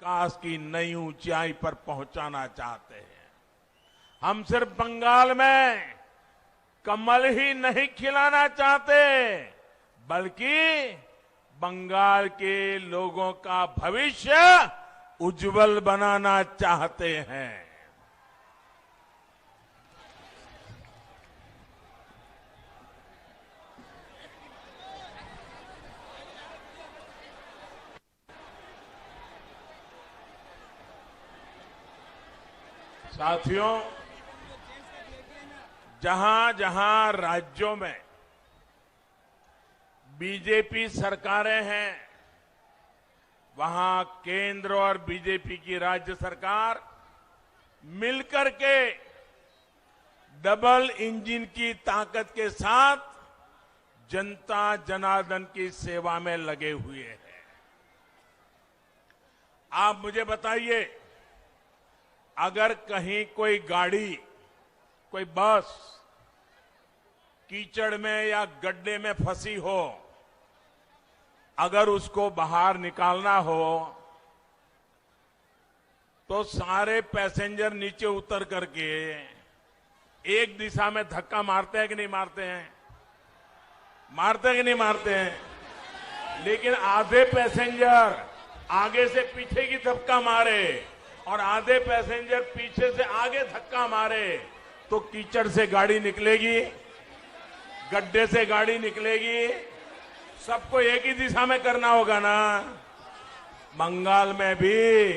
विकास की नई ऊंचाई पर पहुंचाना चाहते हैं। हम सिर्फ बंगाल में कमल ही नहीं खिलाना चाहते, बल्कि बंगाल के लोगों का भविष्य उज्जवल बनाना चाहते हैं। साथियों, जहां जहां राज्यों में बीजेपी सरकारें हैं, वहां केंद्र और बीजेपी की राज्य सरकार मिलकर के डबल इंजन की ताकत के साथ जनता जनार्दन की सेवा में लगे हुए हैं। आप मुझे बताइए, अगर कहीं कोई गाड़ी, कोई बस कीचड़ में या गड्ढे में फंसी हो, अगर उसको बाहर निकालना हो तो सारे पैसेंजर नीचे उतर करके एक दिशा में धक्का मारते हैं कि नहीं मारते हैं? मारते हैं कि नहीं मारते हैं? लेकिन आधे पैसेंजर आगे से पीछे की धक्का मारे और आधे पैसेंजर पीछे से आगे धक्का मारे तो कीचड़ से गाड़ी निकलेगी, गड्ढे से गाड़ी निकलेगी। सबको एक ही दिशा में करना होगा ना। बंगाल में भी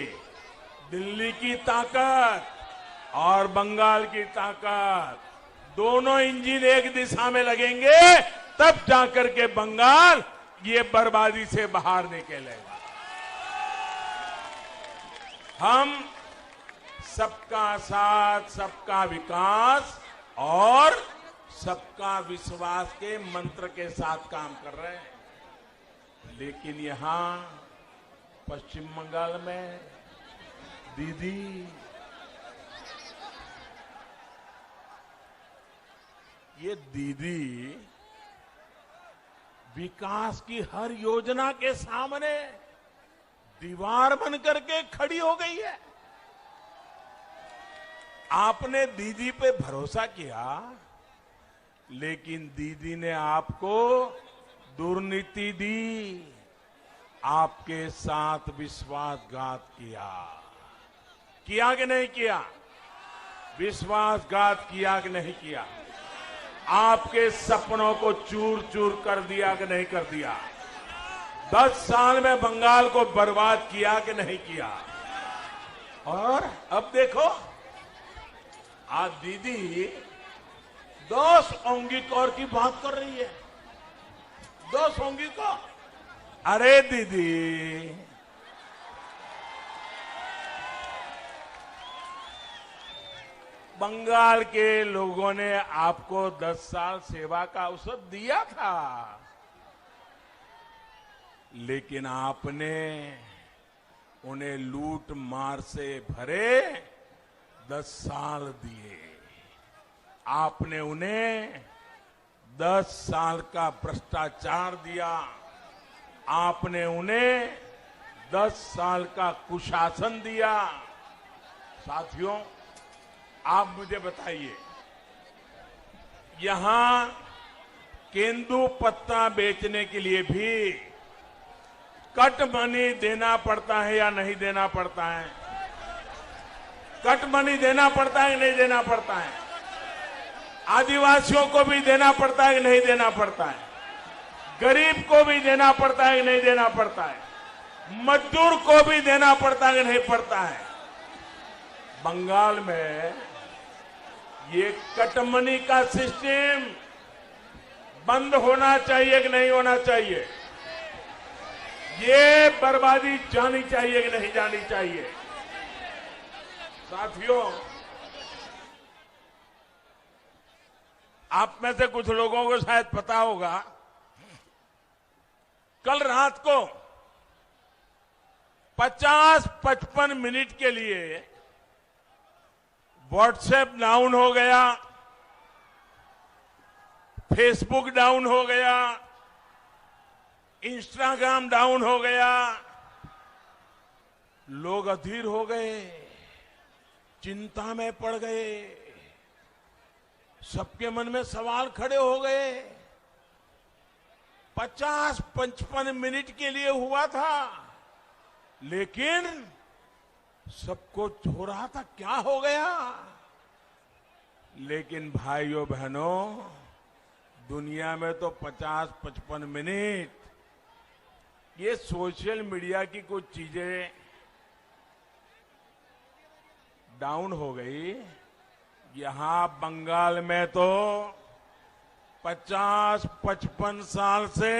दिल्ली की ताकत और बंगाल की ताकत, दोनों इंजन एक दिशा में लगेंगे, तब जाकर के बंगाल ये बर्बादी से बाहर निकलेगा। हम सबका साथ, सबका विकास और सबका विश्वास के मंत्र के साथ काम कर रहे हैं। लेकिन यहां पश्चिम बंगाल में दीदी, ये दीदी विकास की हर योजना के सामने दीवार बन करके खड़ी हो गई है। आपने दीदी पे भरोसा किया, लेकिन दीदी ने आपको दुर्नीति दी, आपके साथ विश्वासघात किया। किया कि नहीं किया? विश्वासघात किया कि नहीं किया? आपके सपनों को चूर चूर कर दिया कि नहीं कर दिया? 10 साल में बंगाल को बर्बाद किया कि नहीं किया? और अब देखो, आज दीदी 10 औंगीकौर की बात कर रही है। 10 औंगीकौर। अरे दीदी, बंगाल के लोगों ने आपको 10 साल सेवा का अवसर दिया था, लेकिन आपने उन्हें लूट मार से भरे 10 साल दिए। आपने उन्हें 10 साल का भ्रष्टाचार दिया। आपने उन्हें 10 साल का कुशासन दिया। साथियों, आप मुझे बताइए, यहां केंदू पत्ता बेचने के लिए भी कट मनी देना पड़ता है या नहीं देना पड़ता है? कट मनी देना पड़ता है कि नहीं देना पड़ता है? आदिवासियों को भी देना पड़ता है कि नहीं देना पड़ता है? गरीब को भी देना पड़ता है कि नहीं देना पड़ता है? मजदूर को भी देना पड़ता है कि नहीं पड़ता है? बंगाल में ये कट मनी का सिस्टम बंद होना चाहिए कि नहीं होना चाहिए? ये बर्बादी जानी चाहिए कि नहीं जानी चाहिए? साथियों, आप में से कुछ लोगों को शायद पता होगा, कल रात को 50-55 मिनट के लिए व्हाट्सएप डाउन हो गया, फेसबुक डाउन हो गया, इंस्टाग्राम डाउन हो गया। लोग अधीर हो गए, चिंता में पड़ गए, सबके मन में सवाल खड़े हो गए। 50-55 मिनट के लिए हुआ था, लेकिन सबको हो रहा था क्या हो गया। लेकिन भाइयों बहनों, दुनिया में तो 50-55 मिनट, ये सोशल मीडिया की कुछ चीजें डाउन हो गई। यहां बंगाल में तो 50-55 साल से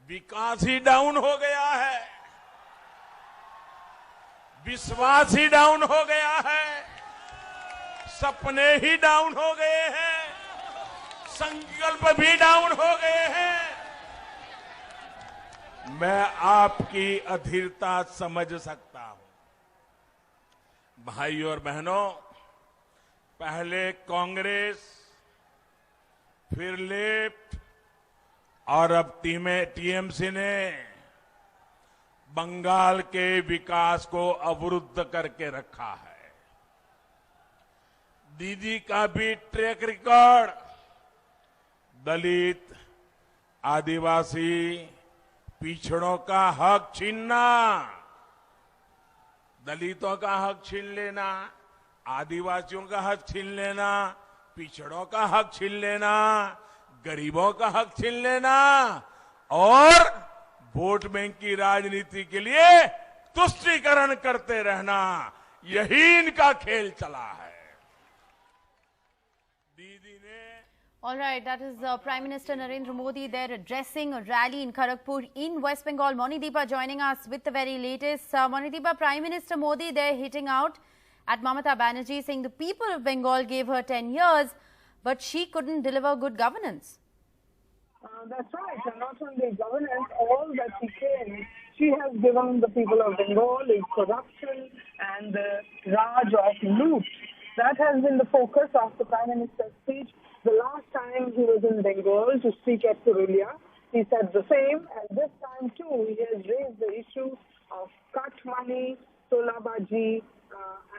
विकास ही डाउन हो गया है, विश्वास ही डाउन हो गया है, सपने ही डाउन हो गए हैं, संकल्प भी डाउन हो गए हैं। मैं आपकी अधीरता समझ सकता हूं। भाइयों और बहनों, पहले कांग्रेस, फिर लेफ्ट और अब टीएमसी ने बंगाल के विकास को अवरुद्ध करके रखा है। दीदी का भी ट्रैक रिकॉर्ड दलित, आदिवासी, पिछड़ों का हक छीनना, दलितों का हक छीन लेना, आदिवासियों का हक छीन लेना, पिछड़ों का हक छीन लेना, गरीबों का हक छीन लेना और वोट बैंक की राजनीति के लिए तुष्टीकरण करते रहना, यही इनका खेल चला है। दीदी ने All right, that is Prime Minister Narendra Modi there addressing a rally in Kharagpur in West Bengal. Monideepa joining us with the very latest. Monideepa, Prime Minister Modi there hitting out at Mamata Banerjee, saying the people of Bengal gave her 10 years, but she couldn't deliver good governance. That's right, and not only governance, all that she has given the people of Bengal is corruption and the Raj of loot. That has been the focus of the Prime Minister's speech. The last time he was in Bengal to speak at Purulia, he said the same, and this time too he has raised the issue of cut money, Tolabaji,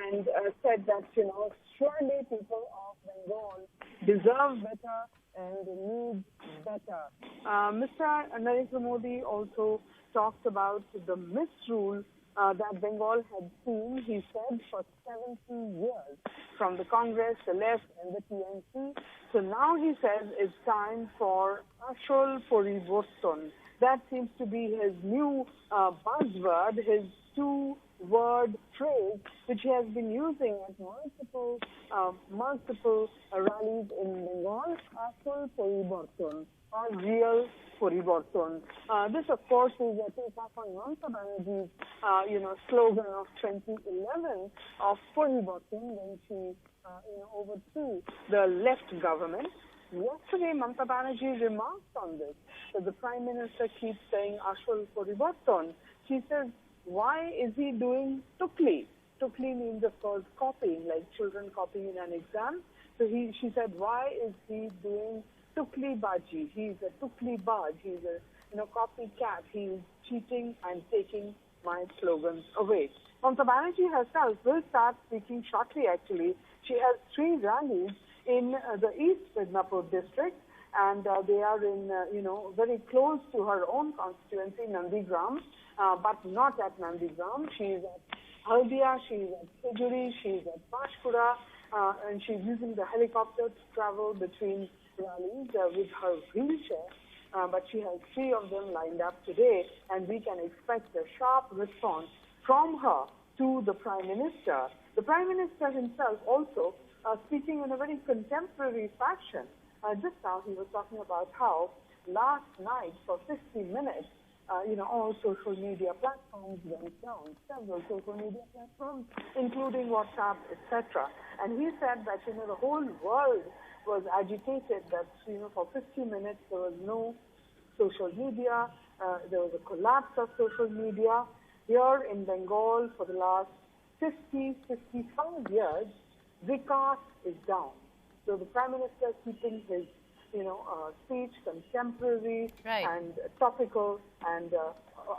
and said that, surely people of Bengal deserve better and need better. Mr. Narendra Modi also talked about the misrule that Bengal had seen, he said, for 70 years from the Congress, the left and the TMC. So now he says it's time for Ashol Poriborton. That seems to be his new buzzword, his two-word phrase, which he has been using at multiple rallies in Bengal. Ashol Poriborton, or real Poriborton. This, of course, is a take-off on Mamata Banerjee's, slogan of 2011 of Poriborton when she, overthrew the left government. Yesterday, Mamata Banerjee remarked on this, that the Prime Minister keeps saying Ashol Poriborton. She says, why is he doing tukli? Tukli means, of course, copying, like children copying in an exam. So she said, why is he doing tukli baji? He's a tukli baj. He's a copycat. He's cheating and taking my slogans away. Mamata Banerjee herself will start speaking shortly, actually. She has 3 rallies in the East Midnapur district, and they are in, very close to her own constituency, Nandigram, but not at Nandigram. She is at Haldia, she is at Sejuri, she is at Pashpura, and she's using the helicopter to travel between rallies with her wheelchair. But she has 3 of them lined up today, and we can expect a sharp response from her to the Prime Minister. The Prime Minister himself also speaking in a very contemporary fashion. Just now he was talking about how last night for 50 minutes, all social media platforms went down, several social media platforms, including WhatsApp, etc. And he said that, the whole world was agitated that, for 50 minutes there was no social media, there was a collapse of social media. Here in Bengal for the last 50, 55 years, Vikas is down. So the Prime Minister keeping his, speech contemporary right. and topical and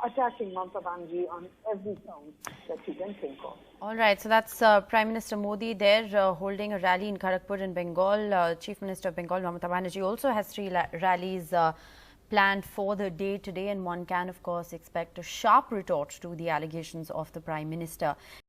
attacking Mamata Banerjee on every count that you can think of. All right, so that's Prime Minister Modi there holding a rally in Kharagpur in Bengal. Chief Minister of Bengal, Mamata Banerjee, also has 3 rallies planned for the day today, and one can, of course, expect a sharp retort to the allegations of the Prime Minister.